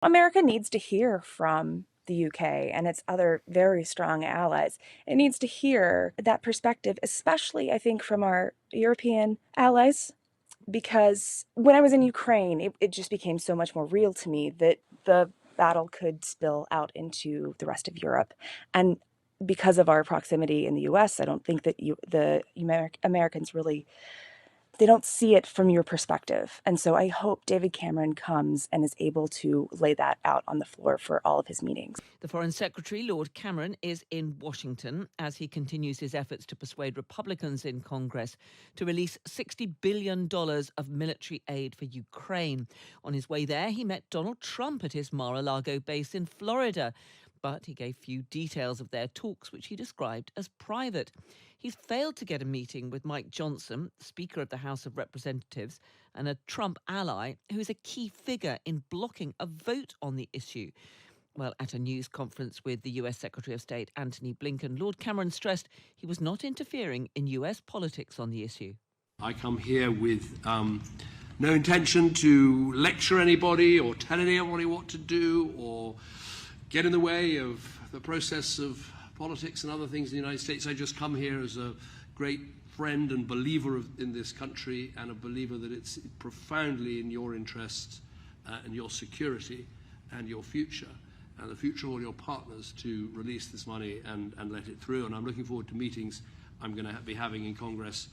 America needs to hear from the UK and its other very strong allies. It needs to hear that perspective, especially, I think, from our European allies, because when I was in Ukraine, it just became so much more real to me that the battle could spill out into the rest of Europe. And because of our proximity in the US, I don't think that Americans really, they don't see it from your perspective. And so I hope David Cameron comes and is able to lay that out on the floor for all of his meetings. The Foreign Secretary, Lord Cameron, is in Washington as he continues his efforts to persuade Republicans in Congress to release $60 billion of military aid for Ukraine. On his way there, he met Donald Trump at his Mar-a-Lago base in Florida. But he gave few details of their talks, which he described as private. He's failed to get a meeting with Mike Johnson, Speaker of the House of Representatives, and a Trump ally who is a key figure in blocking a vote on the issue. Well, at a news conference with the US Secretary of State Antony Blinken, Lord Cameron stressed he was not interfering in US politics on the issue. I come here with no intention to lecture anybody or tell anybody what to do or get in the way of the process of politics and other things in the United States. I just come here as a great friend and believer in this country, and a believer that it's profoundly in your interest and your security and your future and the future of all your partners to release this money and let it through. And I'm looking forward to meetings I'm going to be having in Congress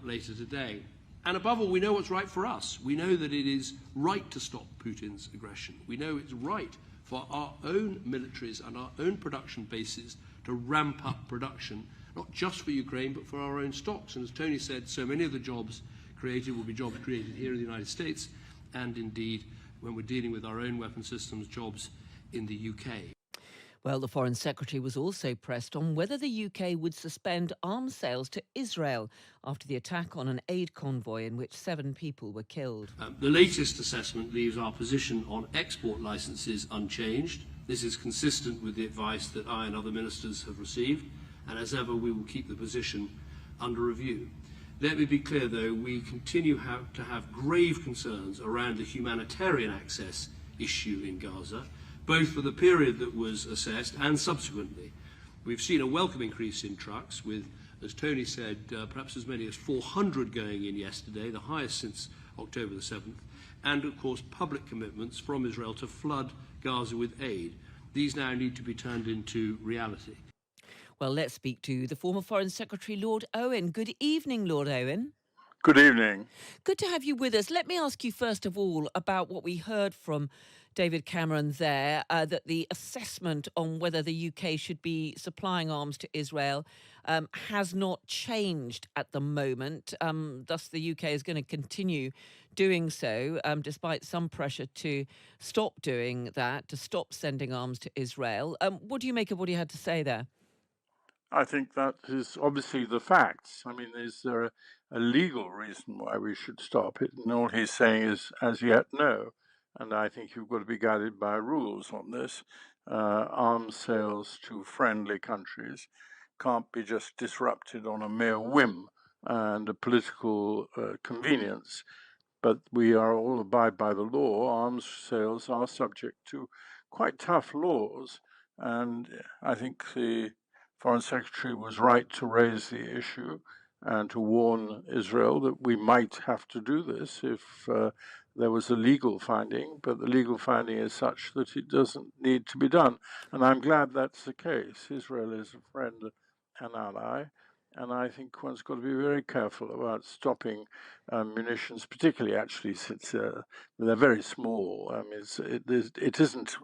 later today. And above all, we know what's right for us. We know that it is right to stop Putin's aggression. We know it's right for our own militaries and our own production bases to ramp up production, not just for Ukraine, but for our own stocks. And as Tony said, so many of the jobs created will be jobs created here in the United States, and indeed, when we're dealing with our own weapon systems, jobs in the UK. Well, the Foreign Secretary was also pressed on whether the UK would suspend arms sales to Israel after the attack on an aid convoy in which 7 people were killed. The latest assessment leaves our position on export licences unchanged. This is consistent with the advice that I and other ministers have received, and as ever, we will keep the position under review. Let me be clear, though, we continue to have grave concerns around the humanitarian access issue in Gaza, both for the period that was assessed and subsequently. We've seen a welcome increase in trucks with, as Tony said, perhaps as many as 400 going in yesterday, the highest since October the 7th, and of course public commitments from Israel to flood Gaza with aid. These now need to be turned into reality. Well, let's speak to the former Foreign Secretary, Lord Owen. Good evening, Lord Owen. Good evening. Good to have you with us. Let me ask you first of all about what we heard from David Cameron there, that the assessment on whether the UK should be supplying arms to Israel has not changed at the moment. Thus, the UK is going to continue doing so, despite some pressure to stop doing that, to stop sending arms to Israel. What do you make of what he had to say there? I think that is obviously the facts. I mean, is there a legal reason why we should stop it? And all he's saying is, as yet, no. And I think you've got to be guided by rules on this. Arms sales to friendly countries can't be just disrupted on a mere whim and a political convenience. But we are all abide by the law. Arms sales are subject to quite tough laws. And I think the Foreign Secretary was right to raise the issue and to warn Israel that we might have to do this if there was a legal finding, but the legal finding is such that it doesn't need to be done. And I'm glad that's the case. Israel is a friend and ally, and I think one's got to be very careful about stopping munitions, particularly actually since they're very small. I mean, it isn't.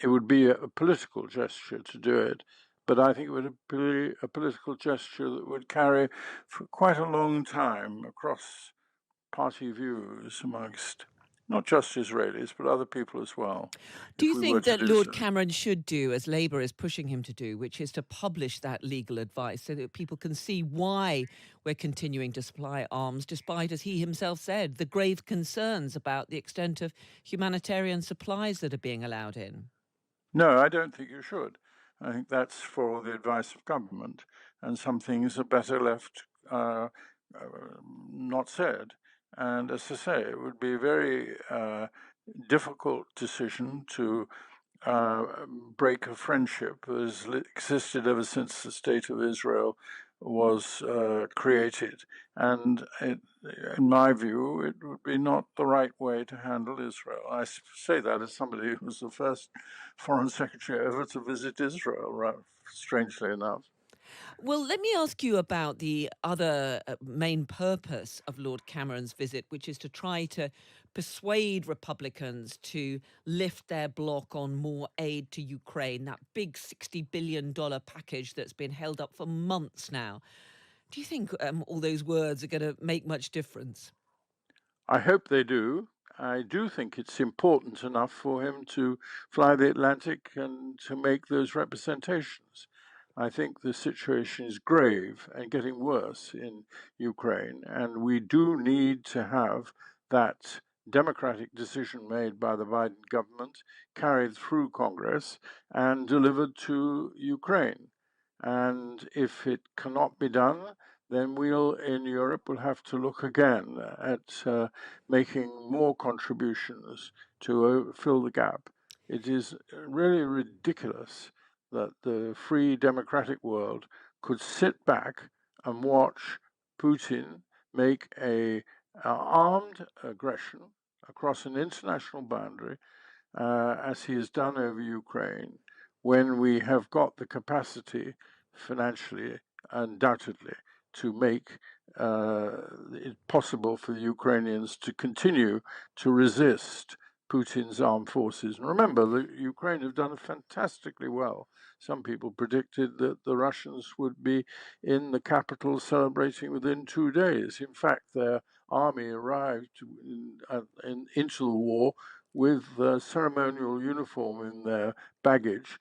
It would be a political gesture to do it, but I think it would be a political gesture that would carry for quite a long time across party views amongst not just Israelis, but other people as well. Do you think that Lord Cameron should do, as Labour is pushing him to do, which is to publish that legal advice so that people can see why we're continuing to supply arms, despite, as he himself said, the grave concerns about the extent of humanitarian supplies that are being allowed in? No, I don't think you should. I think that's for the advice of government, and some things are better left not said. And as I say, it would be very difficult decision to break a friendship that has existed ever since the State of Israel was created. And in my view, it would be not the right way to handle Israel. I say that as somebody who was the first foreign secretary ever to visit Israel, right, strangely enough. Well, let me ask you about the other main purpose of Lord Cameron's visit, which is to try to persuade Republicans to lift their block on more aid to Ukraine, that big $60 billion package that's been held up for months now. Do you think all those words are going to make much difference? I hope they do. I do think it's important enough for him to fly the Atlantic and to make those representations. I think the situation is grave and getting worse in Ukraine, and we do need to have that democratic decision made by the Biden government carried through Congress and delivered to Ukraine. And if it cannot be done, then we'll in Europe will have to look again at making more contributions to fill the gap. It is really ridiculous that the free democratic world could sit back and watch Putin make a armed aggression across an international boundary, as he has done over Ukraine, when we have got the capacity financially, undoubtedly, to make it possible for the Ukrainians to continue to resist Putin's armed forces. And remember, the Ukraine have done fantastically well. Some people predicted that the Russians would be in the capital celebrating within 2 days. In fact, their army arrived into the war with ceremonial uniform in their baggage,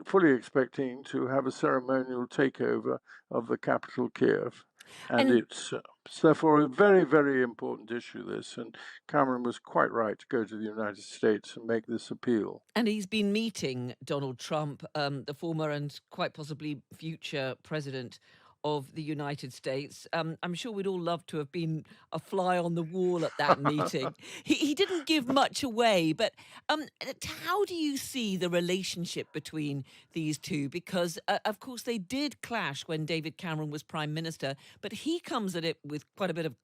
fully expecting to have a ceremonial takeover of the capital, Kiev. And it's therefore a very, very important issue, this. And Cameron was quite right to go to the United States and make this appeal. And he's been meeting Donald Trump, the former and quite possibly future president of the United States. I'm sure we'd all love to have been a fly on the wall at that meeting. He didn't give much away, but how do you see the relationship between these two? Because, of course, they did clash when David Cameron was Prime Minister, but he comes at it with quite a bit of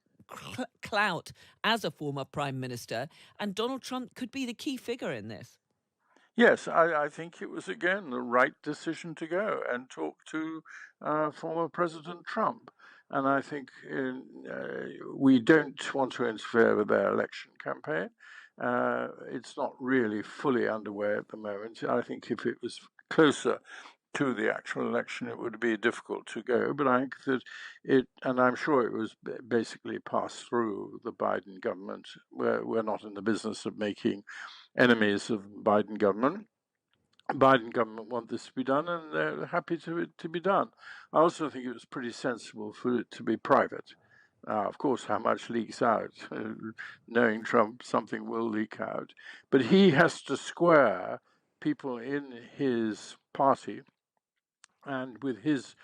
clout as a former Prime Minister, and Donald Trump could be the key figure in this. Yes, I think it was, again, the right decision to go and talk to former President Trump. And I think we don't want to interfere with their election campaign. It's not really fully underway at the moment. I think if it was closer to the actual election, it would be difficult to go. But I think that and I'm sure it was basically passed through the Biden government. We're not in the business of making enemies of the Biden government. Biden government want this to be done, and they're happy to be done. I also think it was pretty sensible for it to be private. Of course, how much leaks out, knowing Trump, something will leak out. But he has to square people in his party and with his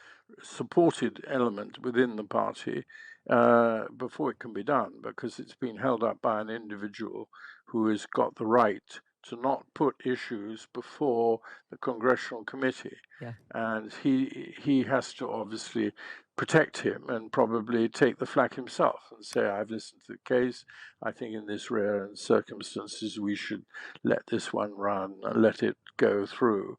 supported element within the party before it can be done, because it's been held up by an individual who has got the right to not put issues before the Congressional committee. Yeah. And he has to obviously protect him and probably take the flak himself and say, I've listened to the case. I think in this rare circumstances, we should let this one run and let it go through.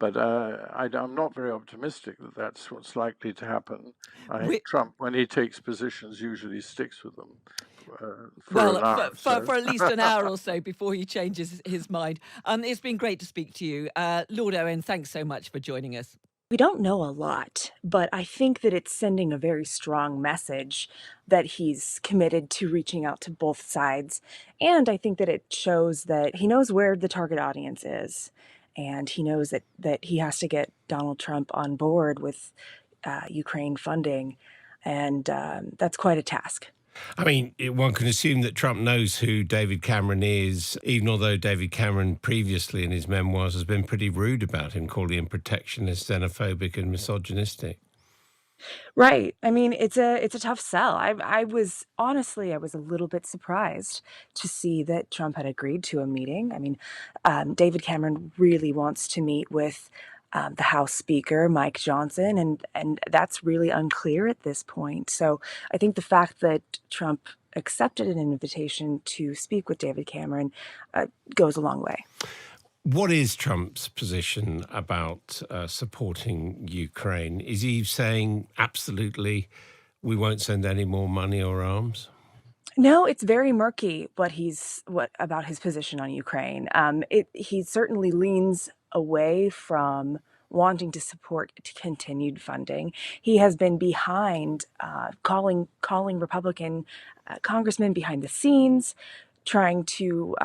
But I'm not very optimistic that that's what's likely to happen. I think Trump, when he takes positions, usually sticks with them for an hour. For at least an hour or so before he changes his mind. It's been great to speak to you. Lord Owen, thanks so much for joining us. We don't know a lot, but I think that it's sending a very strong message that he's committed to reaching out to both sides. And I think that it shows that he knows where the target audience is. And he knows that he has to get Donald Trump on board with Ukraine funding. And that's quite a task. I mean, one can assume that Trump knows who David Cameron is, even although David Cameron previously in his memoirs has been pretty rude about him, calling him protectionist, xenophobic and misogynistic. Right. I mean, it's a tough sell. I was honestly, I was a little bit surprised to see that Trump had agreed to a meeting. I mean, David Cameron really wants to meet with the House Speaker, Mike Johnson, and that's really unclear at this point. So I think the fact that Trump accepted an invitation to speak with David Cameron goes a long way. What is Trump's position about supporting Ukraine? Is he saying absolutely we won't send any more money or arms? No, it's very murky what about his position on Ukraine. He certainly leans away from wanting to support continued funding. He has been behind, calling Republican congressmen behind the scenes, trying to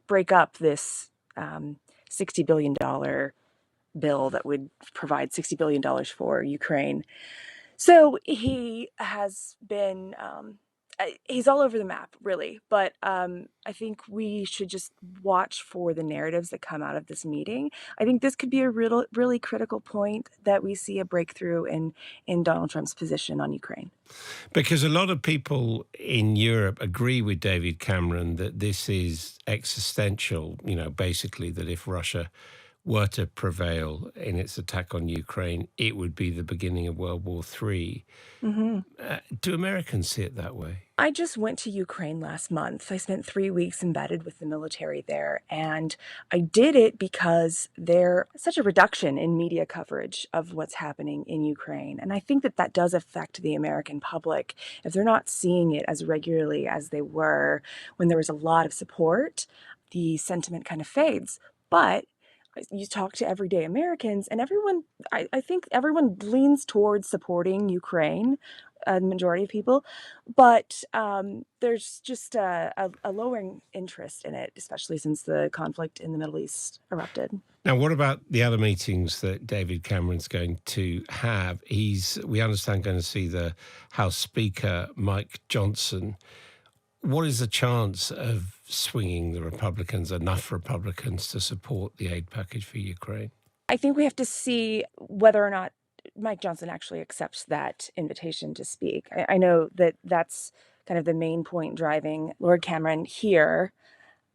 break up this $60 billion bill that would provide $60 billion for Ukraine. So he has been, he's all over the map, really. But I think we should just watch for the narratives that come out of this meeting. I think this could be a really critical point that we see a breakthrough in Donald Trump's position on Ukraine. Because a lot of people in Europe agree with David Cameron that this is existential, basically that if Russia were to prevail in its attack on Ukraine, it would be the beginning of World War III. Mm-hmm. Do Americans see it that way? I just went to Ukraine last month. I spent 3 weeks embedded with the military there, and I did it because there's such a reduction in media coverage of what's happening in Ukraine. And I think that does affect the American public if they're not seeing it as regularly as they were when there was a lot of support. The sentiment kind of fades. But you talk to everyday Americans, and I think everyone leans towards supporting Ukraine, the majority of people, but there's just a lowering interest in it, especially since the conflict in the Middle East erupted. Now, what about the other meetings that David Cameron's going to have? He's, we understand, going to see the House Speaker, Mike Johnson. What is the chance of swinging the Republicans, enough Republicans, to support the aid package for Ukraine? I think we have to see whether or not Mike Johnson actually accepts that invitation to speak. I know that that's kind of the main point driving Lord Cameron here,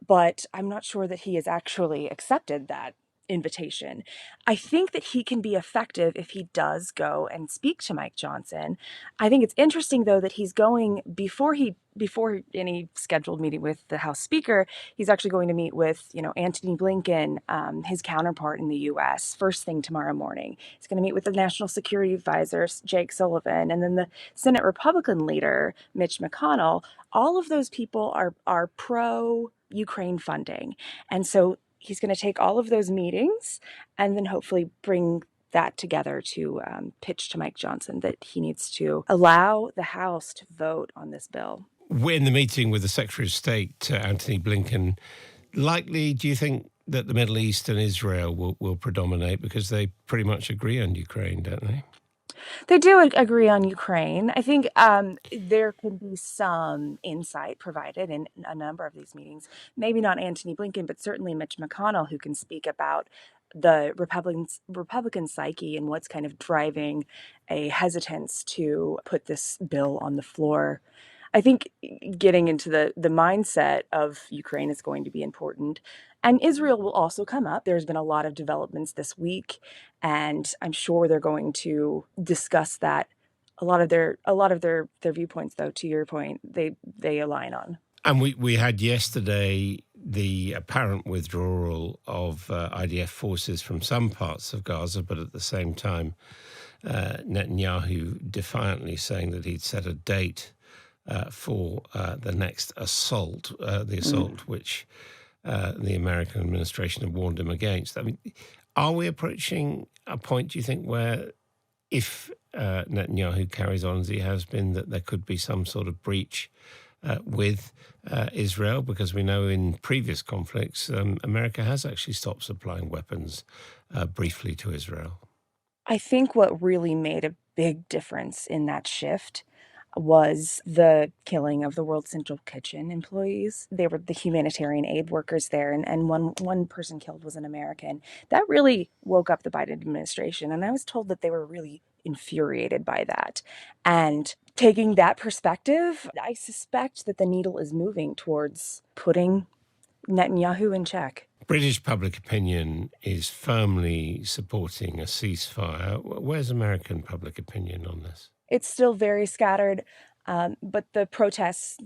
but I'm not sure that he has actually accepted that invitation. I think that he can be effective if he does go and speak to Mike Johnson. I think it's interesting, though, that he's going before any scheduled meeting with the House Speaker. He's actually going to meet with, Antony Blinken, his counterpart in the U.S. first thing tomorrow morning. He's going to meet with the National Security Advisor, Jake Sullivan, and then the Senate Republican leader, Mitch McConnell. All of those people are pro Ukraine funding, and so he's going to take all of those meetings and then hopefully bring that together to pitch to Mike Johnson that he needs to allow the House to vote on this bill. In the meeting with the Secretary of State, Antony Blinken, likely, do you think that the Middle East and Israel will predominate, because they pretty much agree on Ukraine, don't they? They do agree on Ukraine. I think there can be some insight provided in a number of these meetings. Maybe not Antony Blinken, but certainly Mitch McConnell, who can speak about the Republican psyche and what's kind of driving a hesitance to put this bill on the floor. I think getting into the mindset of Ukraine is going to be important. And Israel will also come up. There's been a lot of developments this week, and I'm sure they're going to discuss that. A lot of their viewpoints, though, to your point, they align on. And we had yesterday the apparent withdrawal of IDF forces from some parts of Gaza, but at the same time, Netanyahu defiantly saying that he'd set a date for the next assault, which the American administration have warned him against. I mean, are we approaching a point, do you think, where if Netanyahu carries on as he has been, that there could be some sort of breach with Israel? Because we know in previous conflicts, America has actually stopped supplying weapons briefly to Israel. I think what really made a big difference in that shift was the killing of the World Central Kitchen employees. They were the humanitarian aid workers there, and one person killed was an American. That really woke up the Biden administration, and I was told that they were really infuriated by that. And taking that perspective, I suspect that the needle is moving towards putting Netanyahu in check. British public opinion is firmly supporting a ceasefire. Where's American public opinion on this? It's still very scattered, but the protests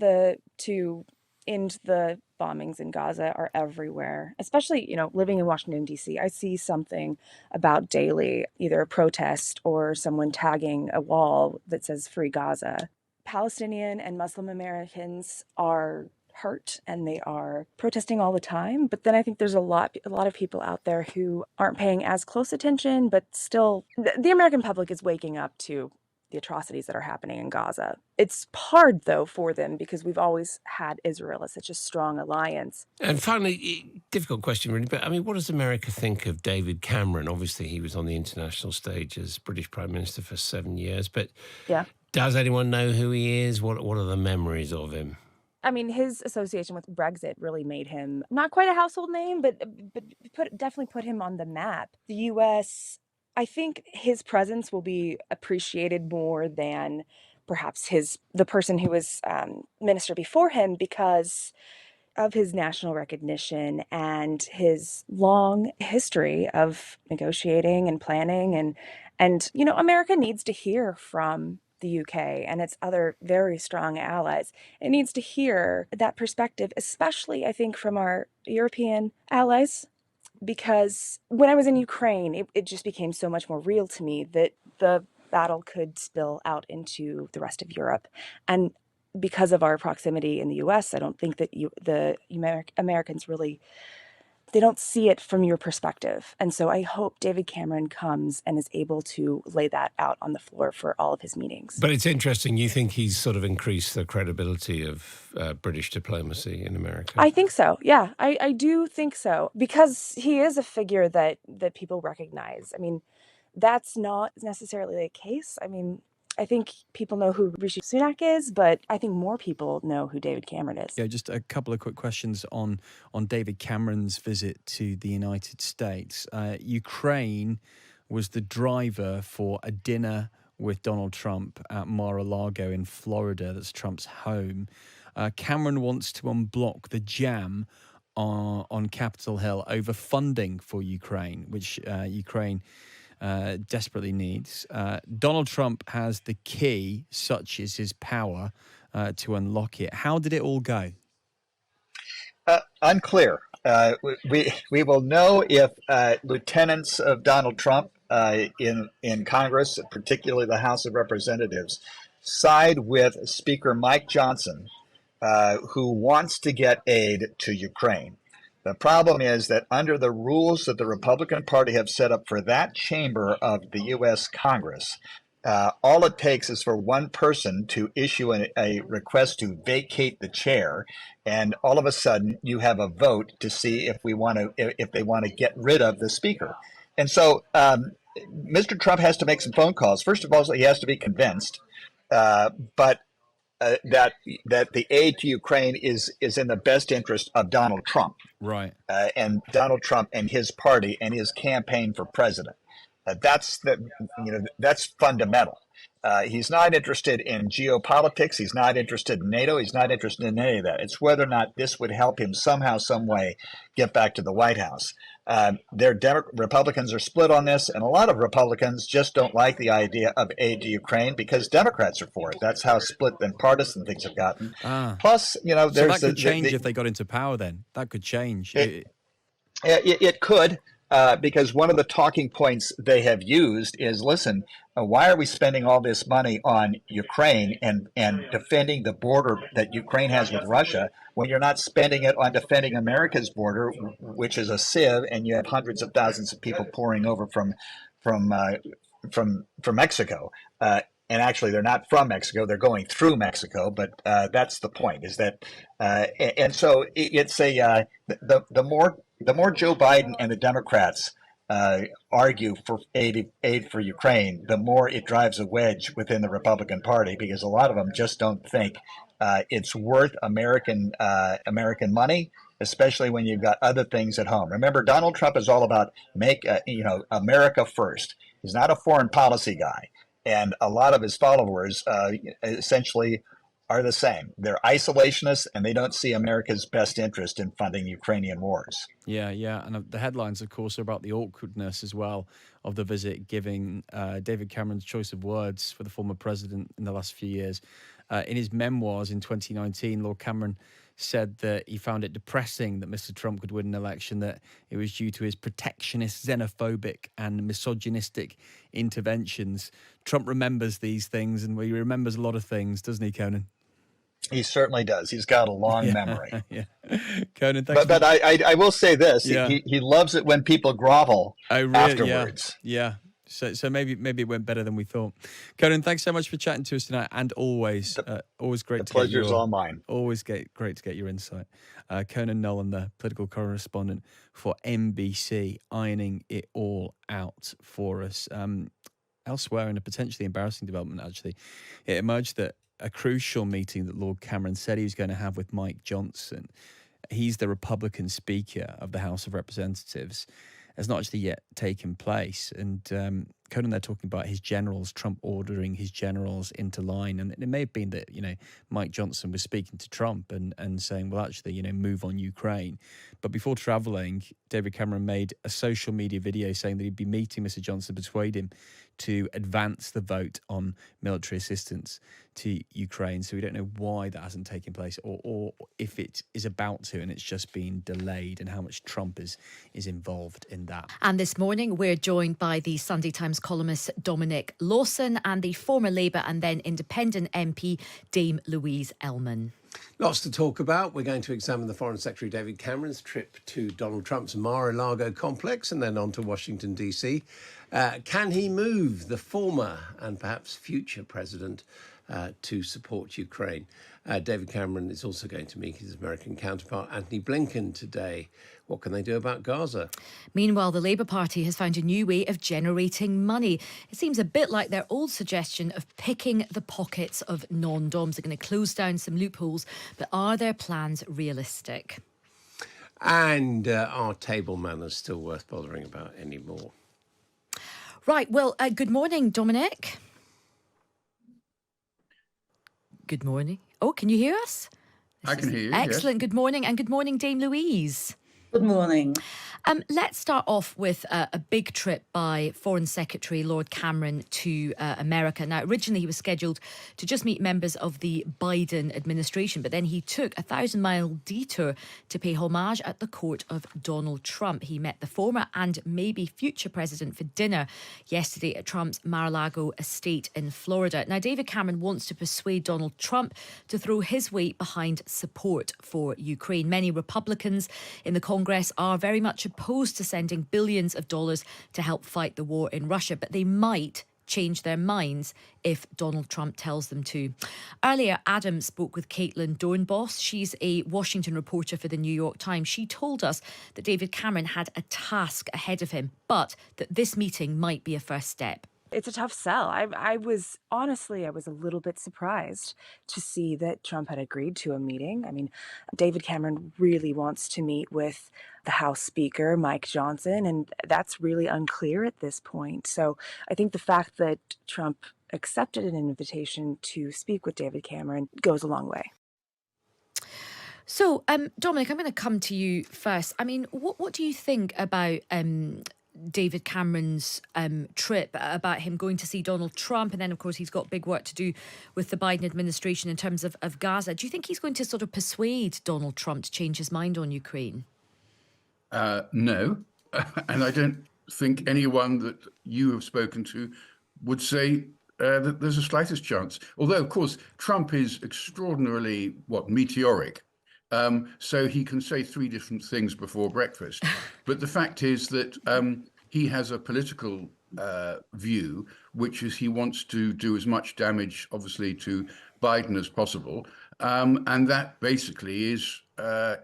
to end the bombings in Gaza are everywhere. Especially, living in Washington, D.C., I see something about daily, either a protest or someone tagging a wall that says Free Gaza. Palestinian and Muslim Americans are hurt and they are protesting all the time. But then I think there's a lot of people out there who aren't paying as close attention, but still the American public is waking up to the atrocities that are happening in Gaza. It's hard, though, for them because we've always had Israel as such a strong alliance. And finally, difficult question, really, but I mean, what does America think of David Cameron? Obviously, he was on the international stage as British Prime Minister for 7 years, but yeah. Does anyone know who he is? What are the memories of him? I mean, his association with Brexit really made him not quite a household name, but definitely put him on the map. The U.S., I think his presence will be appreciated more than perhaps the person who was minister before him because of his national recognition and his long history of negotiating and planning and America needs to hear from the UK and its other very strong allies. It needs to hear that perspective, especially I think from our European allies. Because when I was in Ukraine, it just became so much more real to me that the battle could spill out into the rest of Europe. And because of our proximity in the US, I don't think that the Americans really, they don't see it from your perspective. And so I hope David Cameron comes and is able to lay that out on the floor for all of his meetings. But it's interesting. You think he's sort of increased the credibility of British diplomacy in America? I think so. Yeah, I do think so. Because he is a figure that people recognize. I mean, that's not necessarily the case. I mean, I think people know who Rishi Sunak is, but I think more people know who David Cameron is. Yeah, just a couple of quick questions on David Cameron's visit to the United States. Ukraine was the driver for a dinner with Donald Trump at Mar-a-Lago in Florida. That's Trump's home. Cameron wants to unblock the jam on Capitol Hill over funding for Ukraine, which Ukraine desperately needs. Donald Trump has the key, such is his power, to unlock it. How did it all go? Unclear. We will know if lieutenants of Donald Trump in Congress, particularly the House of Representatives, side with Speaker Mike Johnson, who wants to get aid to Ukraine. The problem is that under the rules that the Republican Party have set up for that chamber of the U.S. Congress, all it takes is for one person to issue a request to vacate the chair, and all of a sudden you have a vote to see if they want to get rid of the speaker. And so Mr. Trump has to make some phone calls. First of all, he has to be convinced, but that the aid to Ukraine is in the best interest of Donald Trump, right? And Donald Trump and his party and his campaign for president. That's fundamental. He's not interested in geopolitics. He's not interested in NATO. He's not interested in any of that. It's whether or not this would help him somehow, some way, get back to the White House. Republicans are split on this, and a lot of Republicans just don't like the idea of aid to Ukraine because Democrats are for it. That's how split and partisan things have gotten. Plus, there's so that could change if they got into power. Then that could change. It could. Because one of the talking points they have used is, listen, why are we spending all this money on Ukraine and defending the border that Ukraine has with Russia when you're not spending it on defending America's border, which is a sieve, and you have hundreds of thousands of people pouring over from Mexico. And actually, they're not from Mexico; they're going through Mexico. But that's the point. Is that, and so it's the more Joe Biden and the Democrats argue for aid for Ukraine, the more it drives a wedge within the Republican Party, because a lot of them just don't think it's worth American money, especially when you've got other things at home. Remember, Donald Trump is all about make America first. He's not a foreign policy guy. and a lot of his followers essentially are the same. They're isolationists, and they don't see America's best interest in funding Ukrainian wars. Yeah, yeah. And the headlines, of course, are about the awkwardness as well of the visit, giving David Cameron's choice of words for the former president in the last few years. In his memoirs in 2019, Lord Cameron said that he found it depressing that Mr. Trump could win an election, that it was due to his protectionist, xenophobic and misogynistic interventions. Trump remembers these things, and he remembers a lot of things, doesn't he, Conan? He certainly does. He's got a long memory. Yeah. Conan, thanks. But I will say this. Yeah. He loves it when people grovel afterwards. Yeah. So maybe it went better than we thought. Conan, thanks so much for chatting to us tonight, and always great to get the pleasure's all mine. Always great to get your insight. Conan Nolan, the political correspondent for NBC, ironing it all out for us. Elsewhere, in a potentially embarrassing development, actually, it emerged that a crucial meeting that Lord Cameron said he was going to have with Mike Johnson, he's the Republican Speaker of the House of Representatives, has not actually yet taken place. And Conan, they're talking about his generals, Trump ordering his generals into line. And it may have been that, Mike Johnson was speaking to Trump and saying, well, actually, move on Ukraine. But before traveling, David Cameron made a social media video saying that he'd be meeting Mr. Johnson to persuade him to advance the vote on military assistance to Ukraine. So we don't know why that hasn't taken place, or if it is about to and it's just been delayed, and how much Trump is involved in that. And this morning, we're joined by the Sunday Times columnist Dominic Lawson and the former Labour and then Independent MP Dame Louise Ellman. Lots to talk about. We're going to examine the Foreign Secretary David Cameron's trip to Donald Trump's Mar-a-Lago complex and then on to Washington, D.C. Can he move the former and perhaps future president to support Ukraine? David Cameron is also going to meet his American counterpart, Anthony Blinken, today. What can they do about Gaza? Meanwhile, the Labour Party has found a new way of generating money. It seems a bit like their old suggestion of picking the pockets of non-DOMs. They're going to close down some loopholes, but are their plans realistic? And are table manners still worth bothering about anymore? Right, well, good morning, Dominic. Good morning. Oh, can you hear us? I can hear you. Excellent. Yes. Good morning. And good morning, Dame Louise. Good morning. Let's start off with a big trip by Foreign Secretary Lord Cameron to America. Now, originally he was scheduled to just meet members of the Biden administration, but then he took a 1,000-mile detour to pay homage at the court of Donald Trump. He met the former and maybe future president for dinner yesterday at Trump's Mar-a-Lago estate in Florida. Now, David Cameron wants to persuade Donald Trump to throw his weight behind support for Ukraine. Many Republicans in the Congress are very much opposed to sending billions of dollars to help fight the war in Russia, but they might change their minds if Donald Trump tells them to. Earlier, Adam spoke with Caitlin Doornbos. She's a Washington reporter for the New York Times. She told us that David Cameron had a task ahead of him, but that this meeting might be a first step. It's a tough sell. I was a little bit surprised to see that Trump had agreed to a meeting. I mean, David Cameron really wants to meet with the House Speaker, Mike Johnson, and that's really unclear at this point. So I think the fact that Trump accepted an invitation to speak with David Cameron goes a long way. So, Dominic, I'm going to come to you first. I mean, what do you think about David Cameron's trip, about him going to see Donald Trump, and then of course he's got big work to do with the Biden administration in terms of Gaza? Do you think he's going to sort of persuade Donald Trump to change his mind on Ukraine? No, and I don't think anyone that you have spoken to would say that there's the slightest chance. Although, of course, Trump is extraordinarily, meteoric. So he can say three different things before breakfast. But the fact is that he has a political view, which is he wants to do as much damage, obviously, to Biden as possible. And that basically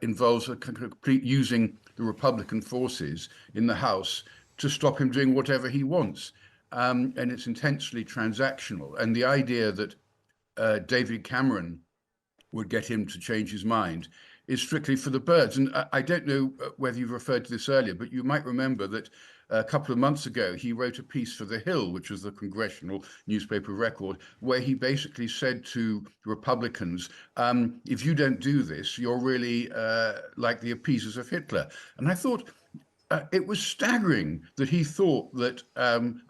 involves a complete using the Republican forces in the House to stop him doing whatever he wants. And it's intensely transactional. And the idea that David Cameron would get him to change his mind is strictly for the birds. And I don't know whether you've referred to this earlier, but you might remember that a couple of months ago, he wrote a piece for The Hill, which was the Congressional newspaper record, where he basically said to Republicans, if you don't do this, you're really like the appeasers of Hitler. And I thought, it was staggering that he thought that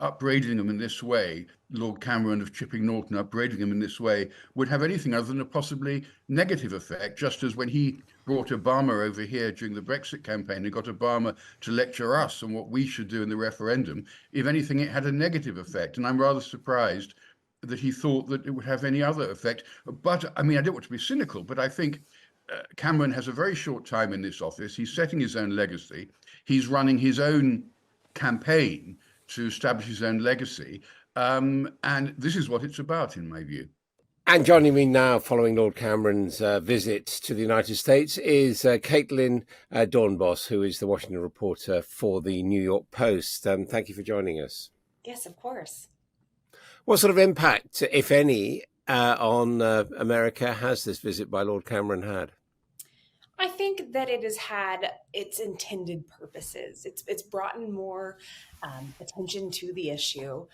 upbraiding him in this way, Lord Cameron of Chipping Norton upbraiding him in this way, would have anything other than a possibly negative effect, just as when he brought Obama over here during the Brexit campaign and got Obama to lecture us on what we should do in the referendum. If anything, it had a negative effect. And I'm rather surprised that he thought that it would have any other effect. But I mean, I don't want to be cynical, but I think Cameron has a very short time in this office. He's setting his own legacy. He's running his own campaign to establish his own legacy. And this is what it's about, in my view. And joining me now, following Lord Cameron's visit to the United States, is Caitlin Doornbos, who is the Washington reporter for the New York Post. Thank you for joining us. Yes, of course. What sort of impact, if any, on America has this visit by Lord Cameron had? I think that it has had its intended purposes. It's brought in more attention to the issue.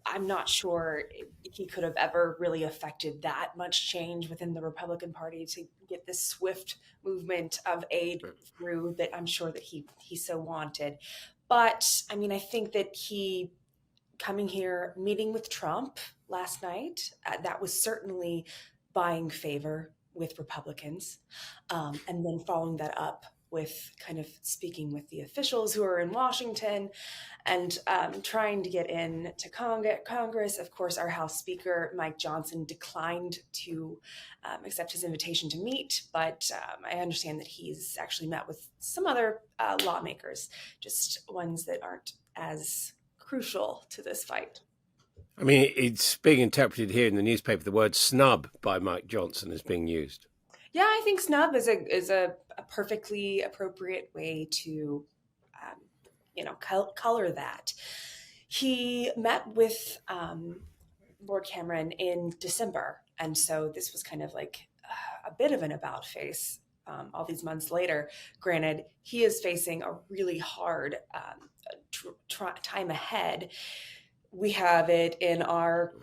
I'm not sure he could have ever really affected that much change within the Republican Party to get this swift movement of aid through that I'm sure that he so wanted. But I mean, I think that he coming here, meeting with Trump last night, that was certainly buying favor with Republicans. And then following that up with kind of speaking with the officials who are in Washington and trying to get in to Congress. Of course, our House Speaker, Mike Johnson, declined to accept his invitation to meet, but I understand that he's actually met with some other lawmakers, just ones that aren't as crucial to this fight. I mean, it's being interpreted here in the newspaper, the word snub by Mike Johnson is being used. Yeah, I think snub is a perfectly appropriate way to, color that. He met with Lord Cameron in December, and so this was kind of like a bit of an about face. All these months later, granted, he is facing a really hard time ahead. We have it in our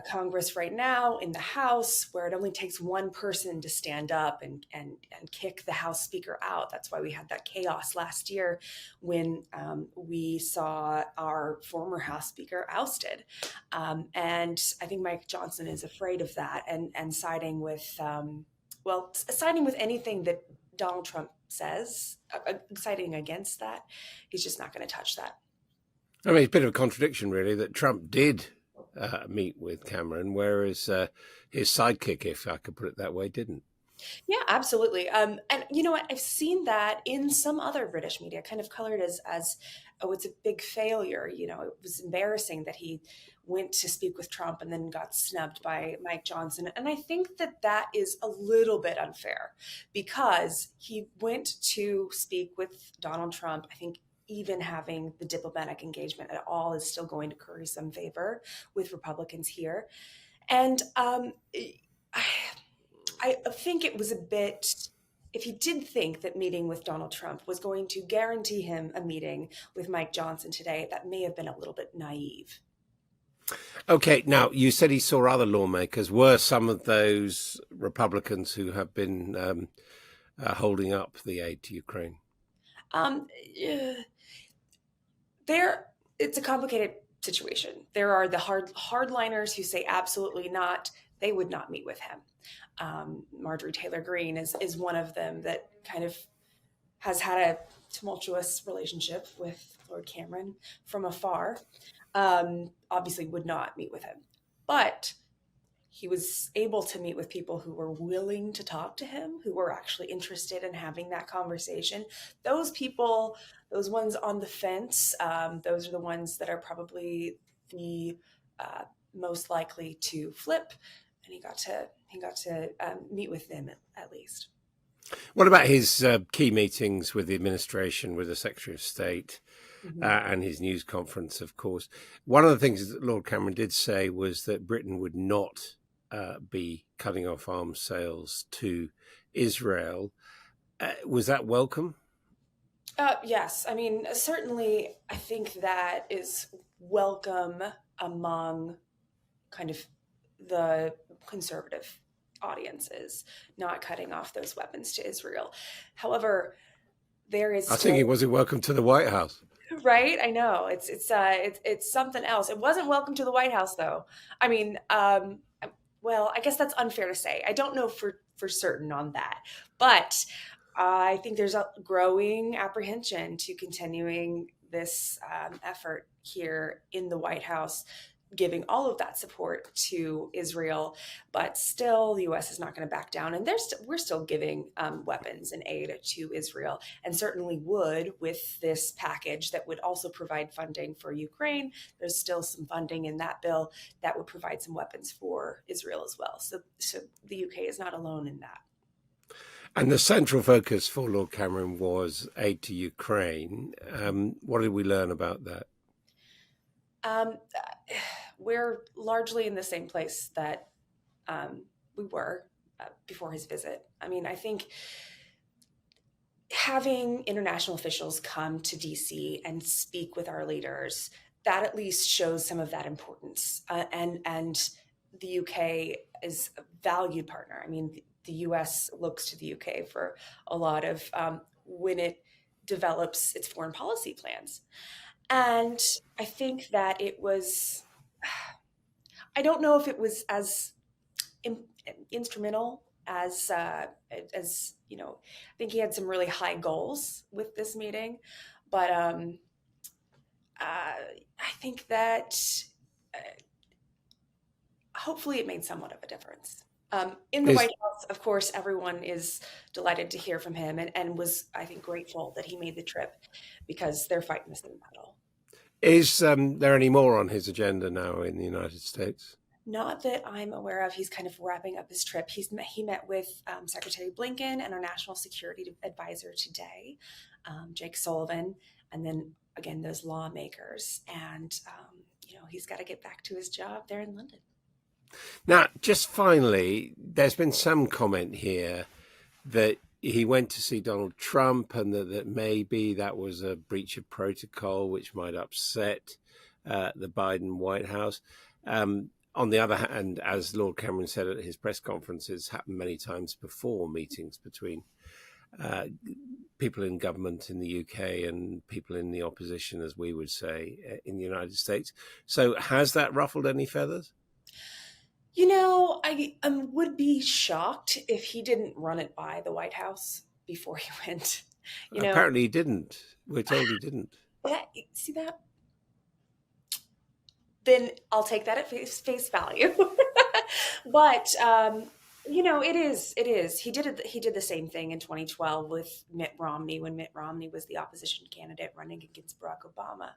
Congress right now, in the House, where it only takes one person to stand up and kick the House Speaker out. That's why we had that chaos last year when we saw our former House Speaker ousted. And I think Mike Johnson is afraid of that and siding with anything that Donald Trump says, siding against that. He's just not going to touch that. I mean, it's a bit of a contradiction, really, that Trump did meet with Cameron, whereas his sidekick, if I could put it that way, didn't. Yeah, absolutely. And you know what? I've seen that in some other British media, kind of colored as oh, it's a big failure. You know, it was embarrassing that he went to speak with Trump and then got snubbed by Mike Johnson. And I think that is a little bit unfair because he went to speak with Donald Trump, I think, even having the diplomatic engagement at all is still going to curry some favor with Republicans here. And I think it was a bit, if he did think that meeting with Donald Trump was going to guarantee him a meeting with Mike Johnson today, that may have been a little bit naive. Okay, now you said he saw other lawmakers. Were some of those Republicans who have been holding up the aid to Ukraine? It's a complicated situation. There are the hardliners who say absolutely not. They would not meet with him. Marjorie Taylor Greene is one of them that kind of has had a tumultuous relationship with Lord Cameron from afar. Obviously would not meet with him. But he was able to meet with people who were willing to talk to him, who were actually interested in having that conversation. Those people, those ones on the fence, those are the ones that are probably the most likely to flip. And he got to meet with them at least. What about his key meetings with the administration, with the Secretary of State? And his news conference, of course. One of the things that Lord Cameron did say was that Britain would not be cutting off arms sales to Israel. Was that welcome? Yes. I mean, certainly, I think that is welcome among kind of the conservative audiences, not cutting off those weapons to Israel. However, there is I think it still, wasn't welcome to the White House. right? I know it's something else. It wasn't welcome to the White House, though. I mean, well, I guess that's unfair to say. I don't know for certain on that, but I think there's a growing apprehension to continuing this effort here in the White House, giving all of that support to Israel. But still, the U.S. is not going to back down, and we're still giving weapons and aid to Israel, and certainly would with this package that would also provide funding for Ukraine. There's still some funding in that bill that would provide some weapons for Israel as well. So the UK is not alone in that. And the central focus for Lord Cameron was aid to Ukraine. What did we learn about that? We're largely in the same place that we were before his visit. I mean, I think having international officials come to DC and speak with our leaders, that at least shows some of that importance. And the UK is a valued partner. I mean, the US looks to the UK for a lot of when it develops its foreign policy plans. And I think that it was, I don't know if it was as instrumental as you know, I think he had some really high goals with this meeting, but I think that hopefully it made somewhat of a difference. In the White House, of course, everyone is delighted to hear from him and was, I think, grateful that he made the trip because they're fighting the same battle. Is there any more on his agenda now in the United States? Not that I'm aware of. He's kind of wrapping up his trip. He met with Secretary Blinken and our national security advisor today, Jake Sullivan, and then again those lawmakers. And you know, he's got to get back to his job there in London. Now, just finally, there's been some comment here that he went to see Donald Trump and that maybe that was a breach of protocol, which might upset the Biden White House. On the other hand, as Lord Cameron said at his press conferences, happened many times before, meetings between people in government in the UK and people in the opposition, as we would say, in the United States. So has that ruffled any feathers? You know, I would be shocked if he didn't run it by the White House before he went. You know, apparently he didn't. We're told he didn't. See that? Then I'll take that at face value. But you know, it is. He did the same thing in 2012 with Mitt Romney when Mitt Romney was the opposition candidate running against Barack Obama.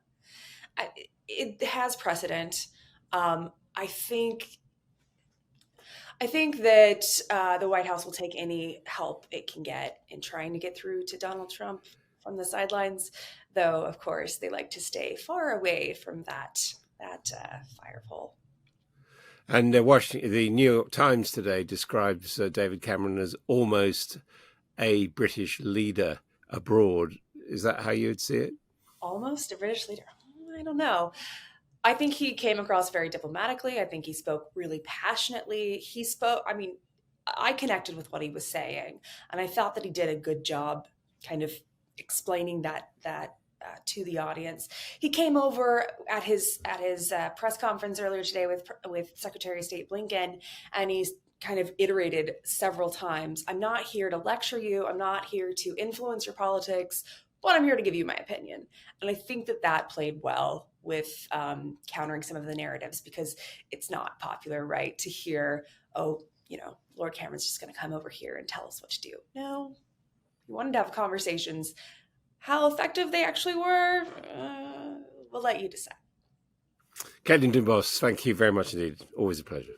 It has precedent. I think that the White House will take any help it can get in trying to get through to Donald Trump from the sidelines, though, of course, they like to stay far away from that fire pole. And the New York Times today describes David Cameron as almost a British leader abroad. Is that how you would see it? Almost a British leader? I don't know. I think he came across very diplomatically. I think he spoke really passionately. I connected with what he was saying, and I thought that he did a good job kind of explaining that to the audience. He came over at his press conference earlier today with Secretary of State Blinken, and he's kind of iterated several times. I'm not here to lecture you. I'm not here to influence your politics, but I'm here to give you my opinion. And I think that played well with countering some of the narratives, because it's not popular, right, to hear, oh, you know, Lord Cameron's just going to come over here and tell us what to do. No, we wanted to have conversations. How effective they actually were, we'll let you decide. Caitlin Doornbos, thank you very much indeed. Always a pleasure.